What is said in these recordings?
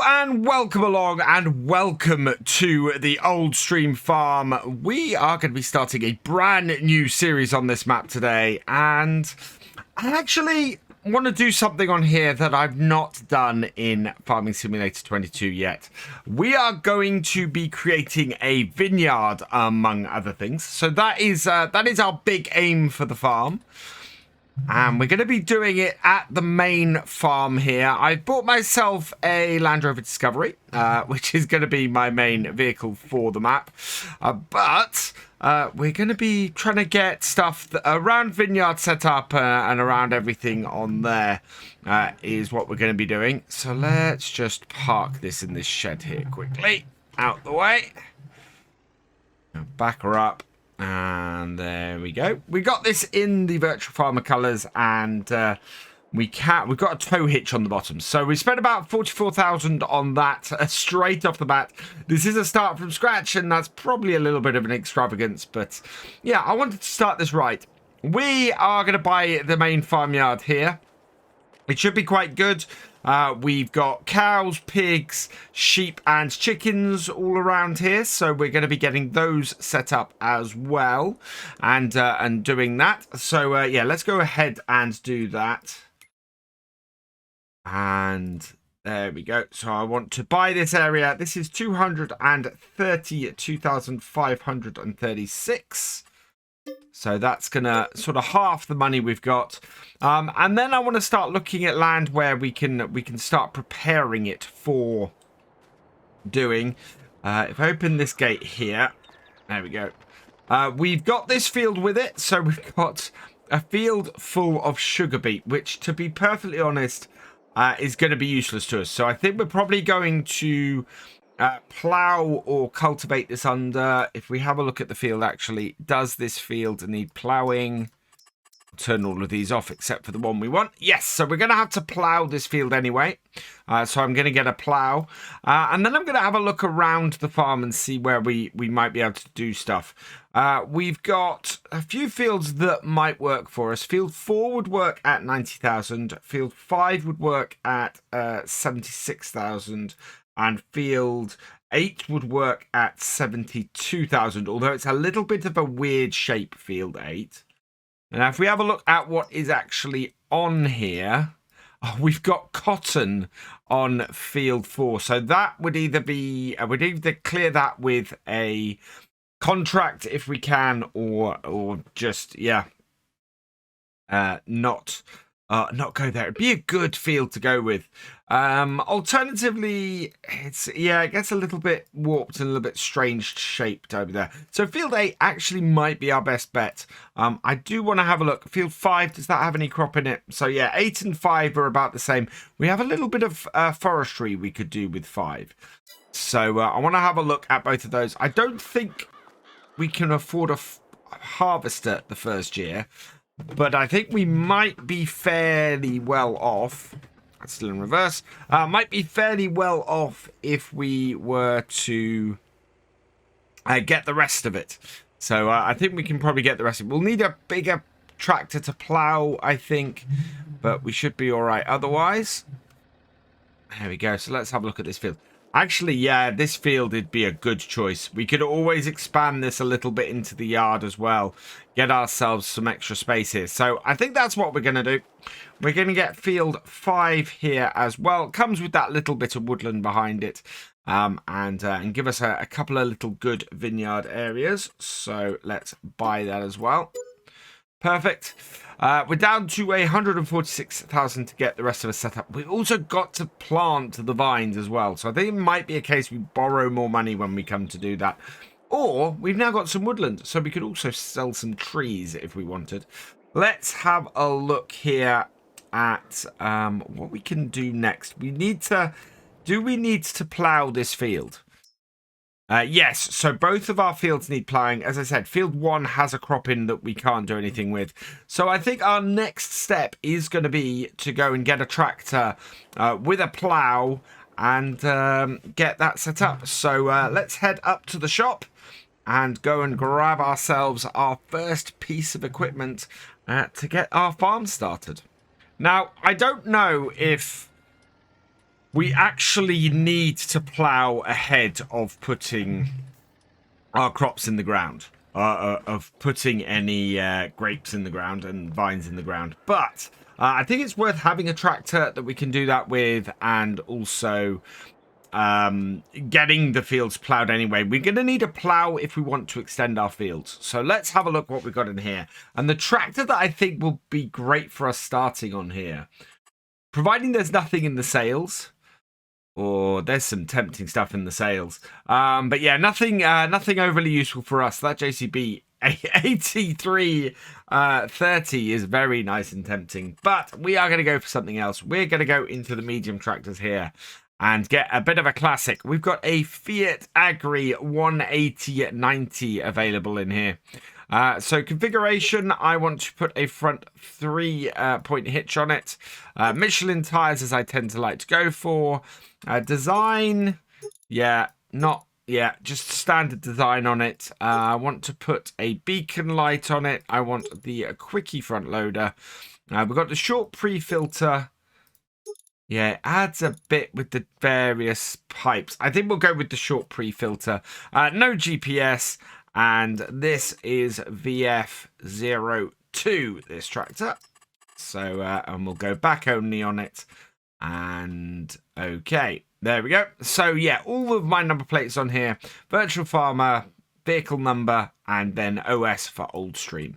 Hello and welcome along and welcome to the Old Stream Farm. We are going to be starting a brand new series on this map today, and I actually want to do something on here that I've not done in Farming Simulator 22 yet. We are going to be creating a vineyard, among other things. So that is our big aim for the farm. And we're going to be doing it at the main farm here. I've bought myself a Land Rover Discovery, which is going to be my main vehicle for the map. But we're going to be trying to get stuff around Vineyard set up and around everything on there is what we're going to be doing. So let's just park this in this shed here quickly. Out the way. Back her up. And there we go. We got this in the Virtual Farmer colours, and we've got a tow hitch on the bottom. So we spent about 44,000 on that straight off the bat. This is a start from scratch, and that's probably a little bit of an extravagance, but yeah, I wanted to start this right. We are going to buy the main farmyard here. It should be quite good. We've got cows, pigs, sheep and chickens all around here, so we're going to be getting those set up as well and doing that. So yeah, let's go ahead and do that. And there we go. So I want to buy this area. This is 232,536. So that's going to sort of half the money we've got. And then I want to start looking at land where we can start preparing it for doing. If I open this gate here, there we go. We've got this field with it. So we've got a field full of sugar beet, which, to be perfectly honest, is going to be useless to us. So I think we're probably going to plow or cultivate this under. If we have a look at the field, actually, does this field need plowing? Turn all of these off except for the one we want. Yes, so we're going to have to plow this field anyway. So I'm going to get a plow. And then I'm going to have a look around the farm and see where we might be able to do stuff. We've got a few fields that might work for us. Field 4 would work at 90,000. Field 5 would work at 76,000. And field 8 would work at 72,000, although it's a little bit of a weird shape, field 8. Now, if we have a look at what is actually on here, we've got cotton on field 4. So that would either be, we'd either clear that with a contract if we can, or just, yeah, not go there. It'd be a good field to go with. Alternatively, it gets a little bit warped and a little bit strange shaped over there. So field 8 actually might be our best bet. I do want to have a look. Field 5, does that have any crop in it? So yeah, 8 and 5 are about the same. We have a little bit of forestry we could do with 5. So I want to have a look at both of those. I don't think we can afford a harvester the first year, but I think we might be fairly well off. That's still in reverse. Might be fairly well off if we were to get the rest of it. So I think we can probably get the rest of it. We'll need a bigger tractor to plow, I think, but we should be all right otherwise. There we go. So let's have a look at this field. Actually, yeah, this field would be a good choice. We could always expand this a little bit into the yard as well. Get ourselves some extra space here. So I think that's what we're going to do. We're going to get field 5 here as well. It comes with that little bit of woodland behind it. And give us a couple of little good vineyard areas. So let's buy that as well. Perfect. We're down to 146,000 to get the rest of us set up. We've also got to plant the vines as well. So I think it might be a case we borrow more money when we come to do that. Or we've now got some woodland, so we could also sell some trees if we wanted. Let's have a look here at what we can do next. Do we need to plow this field? Yes, so both of our fields need plowing. As I said, field 1 has a crop in that we can't do anything with. So I think our next step is going to be to go and get a tractor with a plow and get that set up. So let's head up to the shop and go and grab ourselves our first piece of equipment to get our farm started. Now, I don't know if we actually need to plow ahead of putting our crops in the ground, of putting any grapes in the ground and vines in the ground. But I think it's worth having a tractor that we can do that with, and also getting the fields plowed anyway. We're going to need a plow if we want to extend our fields. So let's have a look what we've got in here. And the tractor that I think will be great for us starting on here, providing there's nothing in the sales, or there's some tempting stuff in the sales. But yeah, nothing overly useful for us. That JCB 8330 is very nice and tempting. But we are going to go for something else. We're going to go into the medium tractors here and get a bit of a classic. We've got a Fiat Agri 180/90 available in here. So configuration, I want to put a front 3-point hitch on it. Michelin tires, as I tend to like to go for. Design, just standard design on it. I want to put a beacon light on it. I want the quickie front loader. We've got the short pre-filter. Yeah, it adds a bit with the various pipes. I think we'll go with the short pre-filter. No GPS. And this is VF02, this tractor. So, and we'll go back only on it. And, okay, there we go. So, yeah, all of my number plates on here. Virtual Farmer, vehicle number, and then OS for Oldstream.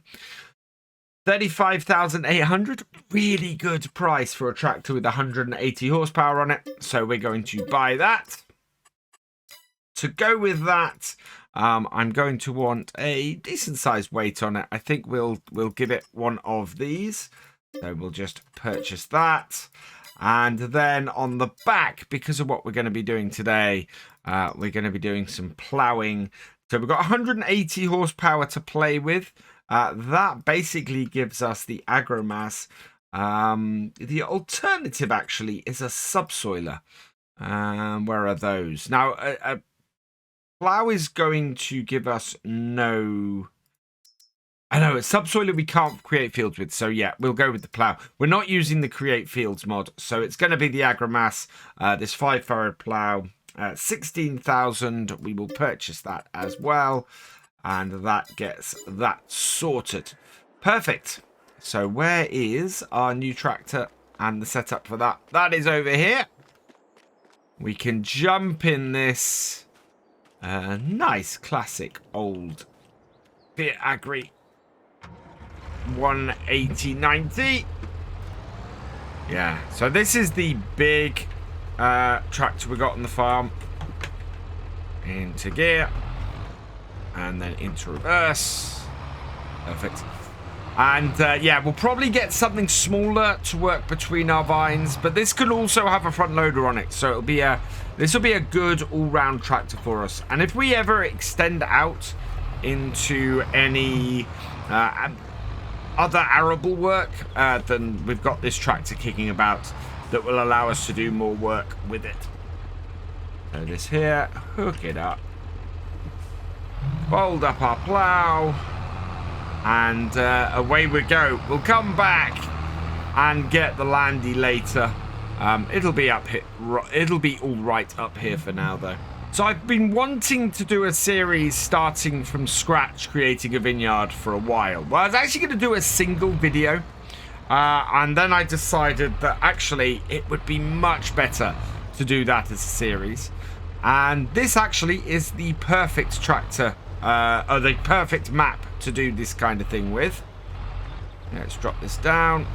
35,800, really good price for a tractor with 180 horsepower on it. So we're going to buy that. To go with that, I'm going to want a decent sized weight on it. I think we'll give it one of these. So we'll just purchase that. And then on the back, because of what we're going to be doing today, we're going to be doing some ploughing. So we've got 180 horsepower to play with. That basically gives us the agromass. The alternative actually is a subsoiler. Where are those? Now, a plow is going to give us no... I know, a subsoiler we can't create fields with. So yeah, we'll go with the plow. We're not using the create fields mod. So it's going to be the agromass, this 5-furrow plow. 16,000. We will purchase that as well. And that gets that sorted. Perfect. So where is our new tractor and the setup for that? That is over here. We can jump in this nice classic old Fiat Agri 180/90. Yeah, so this is the big tractor we got on the farm. Into gear. And then into reverse. Perfect. And yeah, we'll probably get something smaller to work between our vines, but this could also have a front loader on it, so it'll be this will be a good all-round tractor for us. And if we ever extend out into any other arable work, then we've got this tractor kicking about that will allow us to do more work with it. So this here, hook it up. Fold up our plow, and away we go. We'll come back and get the landy later. It'll be up here. It'll be all right up here for now, though. So I've been wanting to do a series starting from scratch, creating a vineyard for a while. Well, I was actually going to do a single video, and then I decided that actually it would be much better to do that as a series. And this actually is the perfect tractor, or the perfect map to do this kind of thing with. Let's drop this down.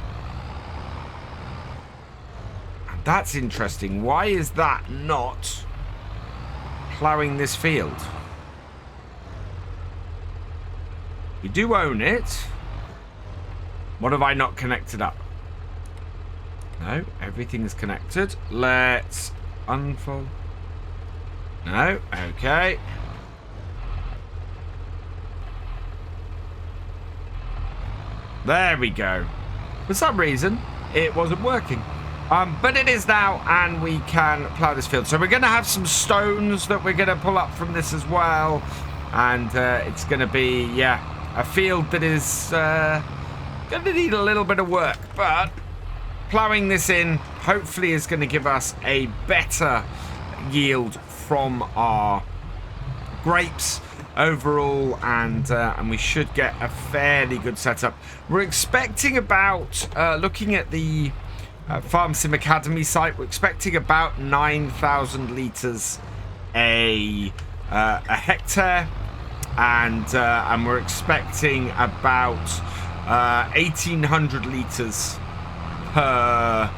And that's interesting. Why is that not ploughing this field? We do own it. What have I not connected up? No, everything's connected. Let's unfold. No, okay. There we go. For some reason, it wasn't working. But it is now, and we can plough this field. So we're going to have some stones that we're going to pull up from this as well. And it's going to be, yeah, a field that is going to need a little bit of work. But ploughing this in hopefully is going to give us a better yield from our grapes overall, and we should get a fairly good setup. We're expecting about, looking at the Farm Sim Academy site, we're expecting about 9,000 litres a hectare, and we're expecting about 1,800 litres per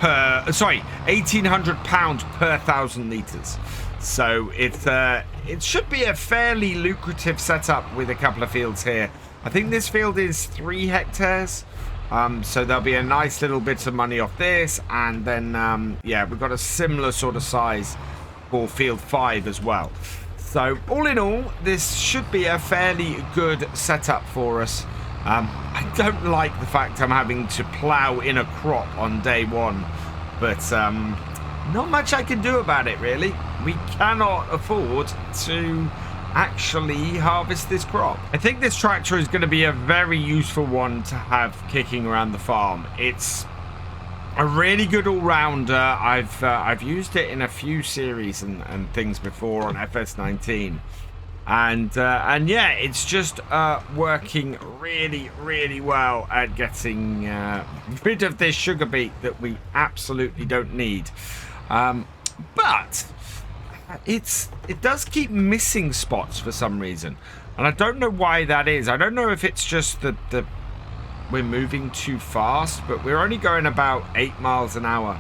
1,800 pounds per 1,000 litres. So it should be a fairly lucrative setup with a couple of fields here. I think this field is 3 hectares, so there'll be a nice little bit of money off this, and then yeah, we've got a similar sort of size for field 5 as well. So all in all, this should be a fairly good setup for us. I don't like the fact I'm having to plough in a crop on day 1, but not much I can do about it, really. We cannot afford to actually harvest this crop. I think this tractor is going to be a very useful one to have kicking around the farm. It's a really good all-rounder. I've used it in a few series and things before on FS19. And yeah, it's just working really well at getting rid of this sugar beet that we absolutely don't need. But it does keep missing spots for some reason, and I don't know why that is. I don't know if it's just that we're moving too fast, but we're only going about 8 miles an hour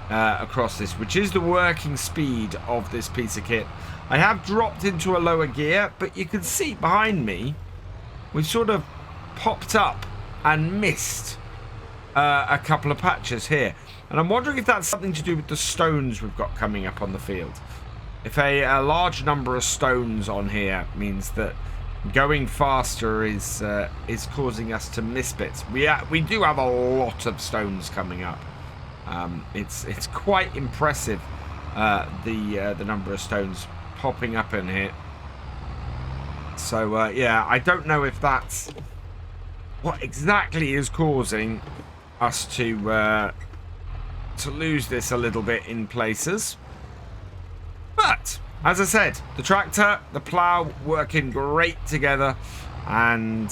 across this, which is the working speed of this piece of kit. I have dropped into a lower gear, but you can see behind me, we've sort of popped up and missed a couple of patches here. And I'm wondering if that's something to do with the stones we've got coming up on the field. If a large number of stones on here means that going faster is causing us to miss bits. We do have a lot of stones coming up. It's quite impressive, the number of stones popping up in here. So yeah, I don't know if that's what exactly is causing us to lose this a little bit in places. But as I said, the tractor, the plough working great together, and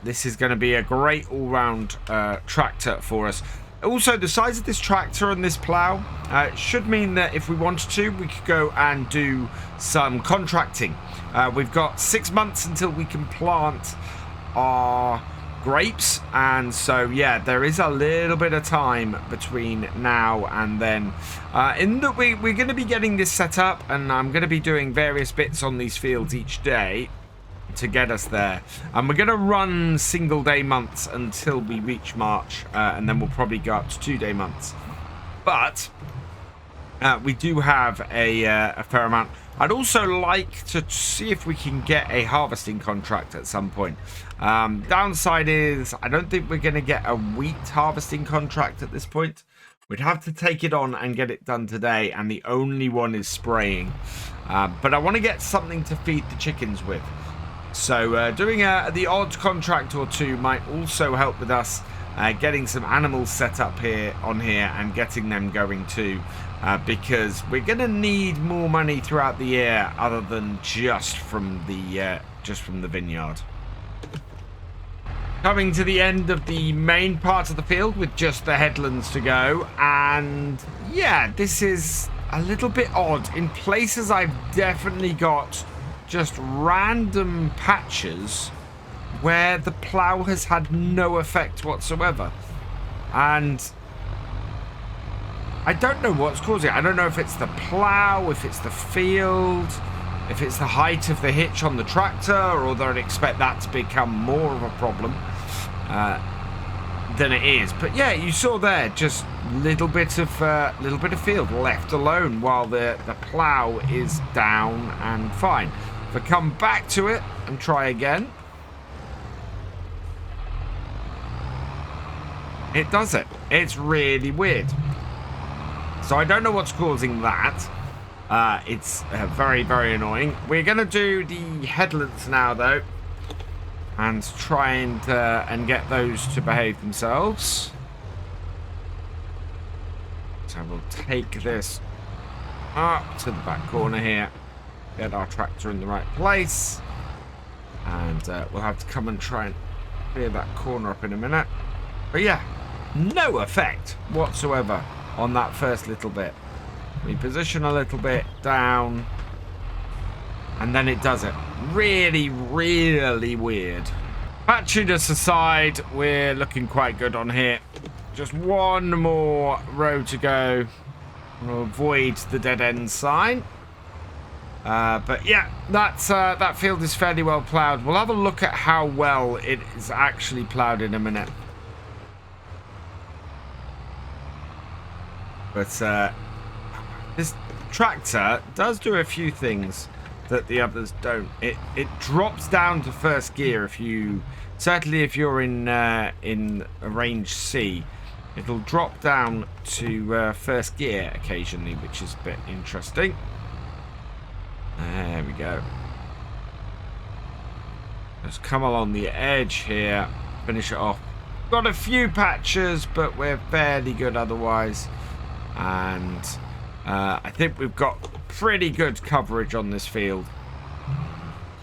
this is going to be a great all-round tractor for us. Also, the size of this tractor and this plough should mean that if we wanted to, we could go and do some contracting. We've got 6 months until we can plant our grapes, and so yeah, there is a little bit of time between now and then. In that we're going to be getting this set up, and I'm going to be doing various bits on these fields each day to get us there, and we're going to run single day months until we reach March, and then we'll probably go up to 2-day months. But we do have a fair amount. I'd also like to see if we can get a harvesting contract at some point. Downside is I don't think we're going to get a wheat harvesting contract at this point. We'd have to take it on and get it done today, and the only one is spraying. But I want to get something to feed the chickens with. So doing the odd contract or two might also help with us getting some animals set up here and getting them going too. Because we're going to need more money throughout the year other than just from the vineyard. Coming to the end of the main part of the field with just the headlands to go, and yeah, this is a little bit odd. In places I've definitely got just random patches where the plough has had no effect whatsoever, and I don't know what's causing it. I don't know if it's the plough, if it's the field, if it's the height of the hitch on the tractor, or that I'd expect that to become more of a problem than it is. But yeah, you saw there just little bit of field left alone while the plough is down and fine. If I come back to it and try again, it does it. It's really weird. So I don't know what's causing that. It's very, very annoying. We're going to do the headlands now, though. and try and get those to behave themselves. So we'll take this up to the back corner here, get our tractor in the right place, and we'll have to come and try and clear that corner up in a minute. But yeah, no effect whatsoever on that first little bit. We position a little bit down, and then it does it. Really, really weird. Patchiness aside, we're looking quite good on here. Just one more row to go. We'll avoid the dead end sign. But yeah, that field is fairly well ploughed. We'll have a look at how well it is actually ploughed in a minute. But this tractor does do a few things that the others don't. It drops down to first gear if you, certainly if you're in a range C, it'll drop down to first gear occasionally, which is a bit interesting. There we go. Let's come along the edge here, finish it off. Got a few patches, but we're fairly good otherwise. And I think we've got pretty good coverage on this field,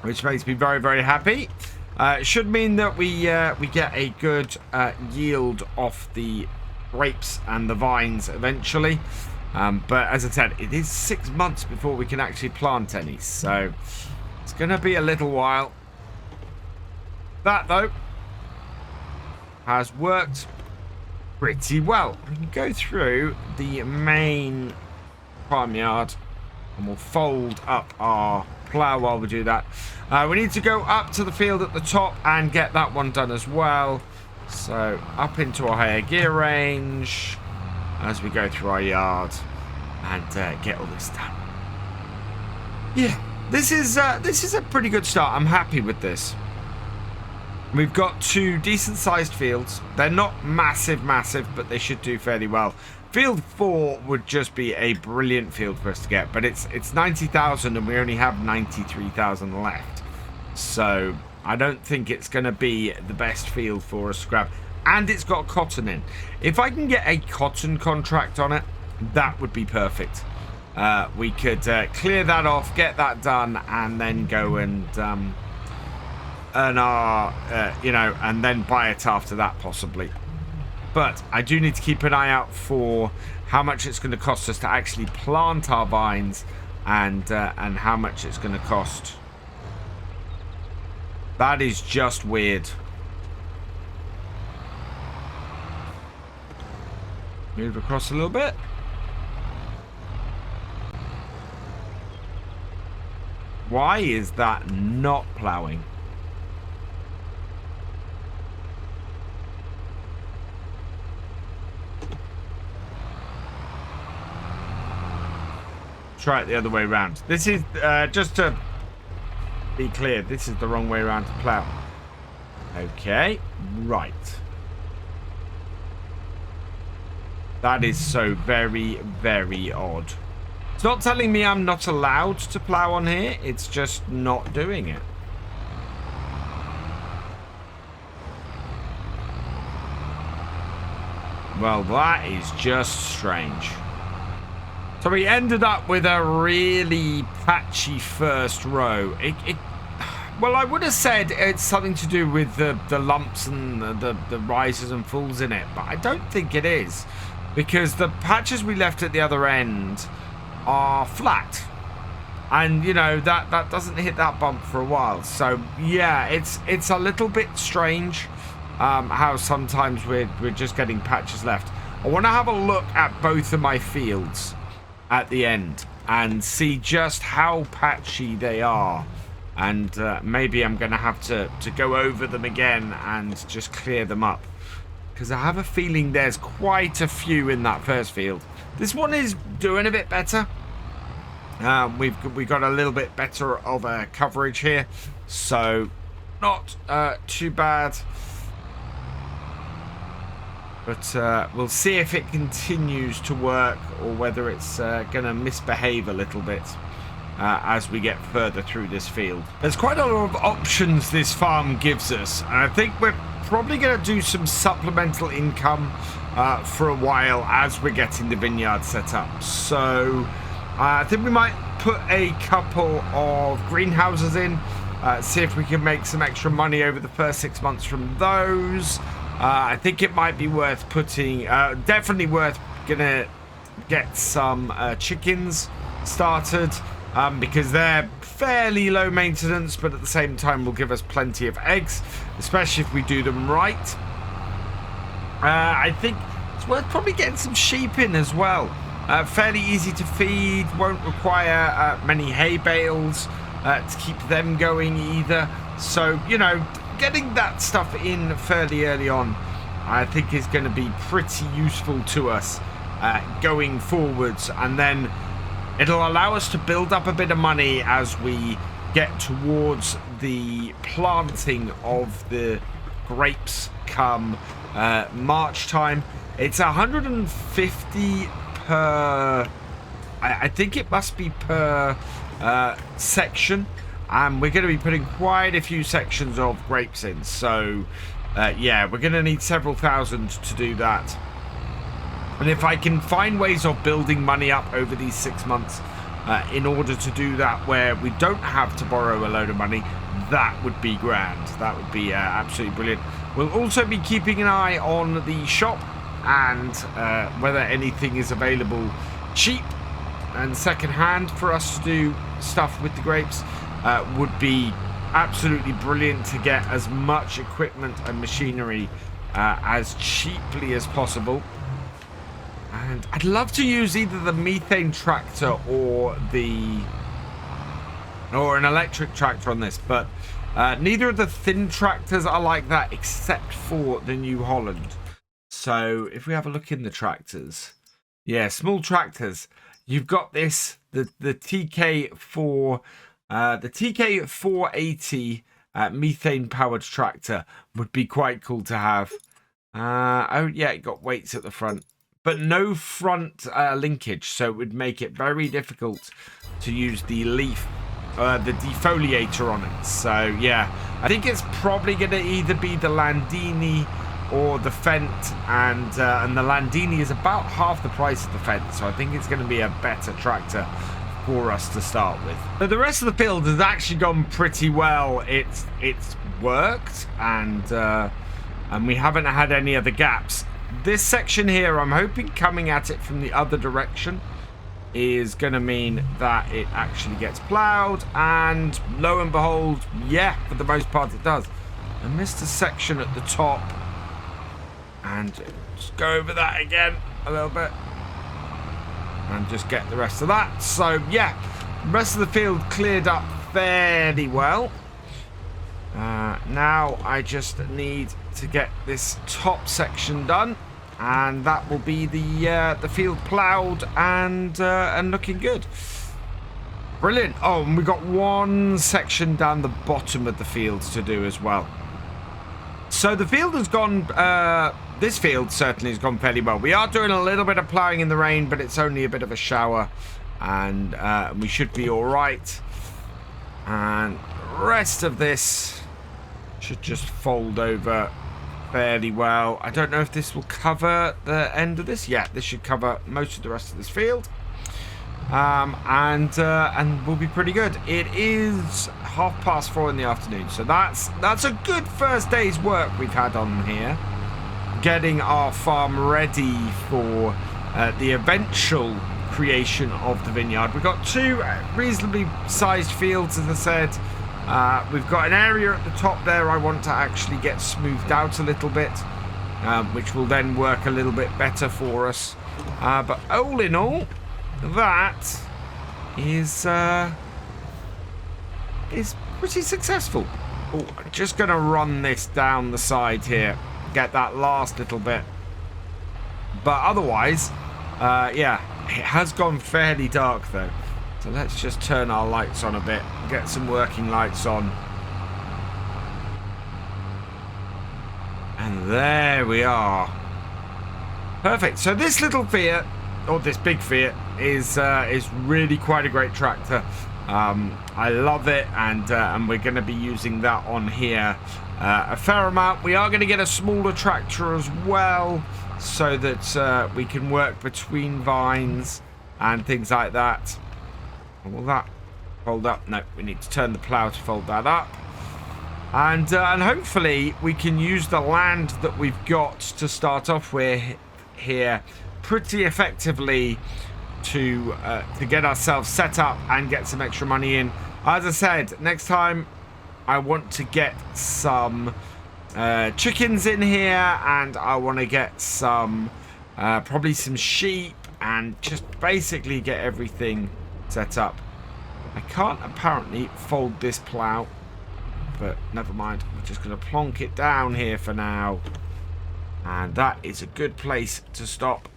which makes me very, very happy. It should mean that we get a good yield off the grapes and the vines eventually. But as I said, it is 6 months before we can actually plant any, so it's going to be a little while. That, though, has worked pretty well. We can go through the main farmyard and we'll fold up our plough while we do that. We need to go up to the field at the top and get that one done as well. So up into our higher gear range as we go through our yard and get all this done. Yeah, this is a pretty good start. I'm happy with this. We've got 2 decent sized fields. They're not massive, but they should do fairly well. Field 4 would just be a brilliant field for us to get, but it's 90,000 and we only have 93,000 left. So I don't think it's going to be the best field for us to grab. And it's got cotton in. If I can get a cotton contract on it, that would be perfect. We could clear that off, get that done, and then go and earn our, and then buy it after that possibly. But I do need to keep an eye out for how much it's going to cost us to actually plant our vines and how much it's going to cost. That is just weird. Move across a little bit. Why is that not ploughing? Try it the other way around. This is just to be clear, this is the wrong way around to plough. Okay, right. That is so very, very odd. It's not telling me I'm not allowed to plough on here, it's just not doing it. Well, that is just strange. So we ended up with a really patchy first row. Well, I would have said it's something to do with the lumps and the rises and falls in it, but I don't think it is, because the patches we left at the other end are flat, and you know that doesn't hit that bump for a while. So yeah, it's a little bit strange how sometimes we're just getting patches left. I want to have a look at both of my fields at the end and see just how patchy they are, and maybe I'm gonna have to go over them again and just clear them up, because I have a feeling there's quite a few in that first field. This one is doing a bit better. We've got a little bit better of a coverage here, so not too bad. But we'll see if it continues to work or whether it's going to misbehave a little bit. as we get further through this field. There's quite a lot of options this farm gives us, and I think we're probably going to do some supplemental income for a while as we're getting the vineyard set up. So I think we might put a couple of greenhouses in, see if we can make some extra money over the first 6 months from those. I think it might be worth putting, definitely worth gonna get some chickens started, because they're fairly low maintenance, but at the same time will give us plenty of eggs, especially if we do them right. I think it's worth probably getting some sheep in as well. Fairly easy to feed, won't require many hay bales to keep them going either. So, you know, getting that stuff in fairly early on, I think is going to be pretty useful to us going forwards. And then it'll allow us to build up a bit of money as we get towards the planting of the grapes come March time. It's 150 per, I think it must be per section, and we're going to be putting quite a few sections of grapes in. So yeah, we're going to need several thousand to do that. And if I can find ways of building money up over these 6 months in order to do that where we don't have to borrow a load of money, that would be grand. That would be absolutely brilliant. We'll also be keeping an eye on the shop and whether anything is available cheap and second-hand for us to do stuff with the grapes. Would be absolutely brilliant to get as much equipment and machinery as cheaply as possible. And I'd love to use either the methane tractor or an electric tractor on this, but neither of the thin tractors are like that except for the New Holland. So if we have a look in the tractors, yeah, small tractors. You've got this, the TK4, the TK480 methane powered tractor would be quite cool to have. Oh yeah, it got weights at the front, but no front linkage, so it would make it very difficult to use the leaf, the defoliator on it. So yeah, I think it's probably going to either be the Landini or the Fent, and the Landini is about half the price of the Fent, so I think it's going to be a better tractor for us to start with. But the rest of the field has actually gone pretty well. It's worked, and we haven't had any other gaps. This section here, I'm hoping coming at it from the other direction is going to mean that it actually gets ploughed, and lo and behold, yeah, for the most part it does. I missed a section at the top, and just go over that again a little bit and just get the rest of that. So yeah, the rest of the field cleared up fairly well. Now I just need to get this top section done, and that will be the field ploughed and looking good. Brilliant. Oh, and we've got one section down the bottom of the field to do as well. So the field has gone, this field certainly has gone fairly well. We are doing a little bit of ploughing in the rain, but it's only a bit of a shower, and we should be all right. And the rest of this should just fold over fairly well. I don't know if this will cover the end of this. Yeah, this should cover most of the rest of this field. And we'll be pretty good. It is 4:30 in the afternoon, so that's a good first day's work we've had on here, getting our farm ready for the eventual creation of the vineyard. We've got two reasonably sized fields, as I said. We've got an area at the top there I want to actually get smoothed out a little bit, which will then work a little bit better for us. But all in all, that is pretty successful. Oh, I'm just going to run this down the side here, get that last little bit. But otherwise, yeah, it has gone fairly dark though. So let's just turn our lights on a bit, get some working lights on. And there we are. Perfect. So this little Fiat, or this big Fiat, is really quite a great tractor. I love it, and we're going to be using that on here a fair amount. We are going to get a smaller tractor as well, so that we can work between vines and things like that. Will that fold up? No, we need to turn the plough to fold that up. And hopefully we can use the land that we've got to start off with here pretty effectively to get ourselves set up and get some extra money in. As I said, next time I want to get some chickens in here, and I want to get some probably some sheep, and just basically get everything set up. I can't apparently fold this plough, but never mind. We're just going to plonk it down here for now, and that is a good place to stop.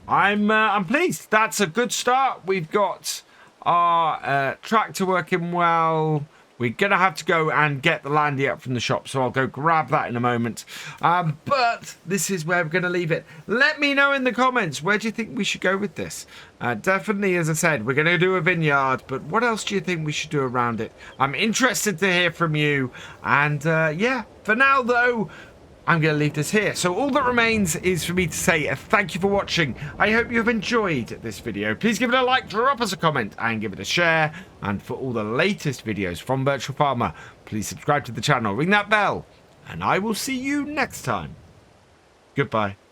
I'm pleased. That's a good start. We've got our tractor working well. We're going to have to go and get the landy up from the shop, so I'll go grab that in a moment. But this is where we're going to leave it. Let me know in the comments, where do you think we should go with this? Definitely, as I said, we're going to do a vineyard, but what else do you think we should do around it? I'm interested to hear from you. And yeah, for now, though, I'm going to leave this here. So all that remains is for me to say thank you for watching. I hope you've enjoyed this video. Please give it a like, drop us a comment, and give it a share. And for all the latest videos from Virtual Farmer, please subscribe to the channel, ring that bell, and I will see you next time. Goodbye.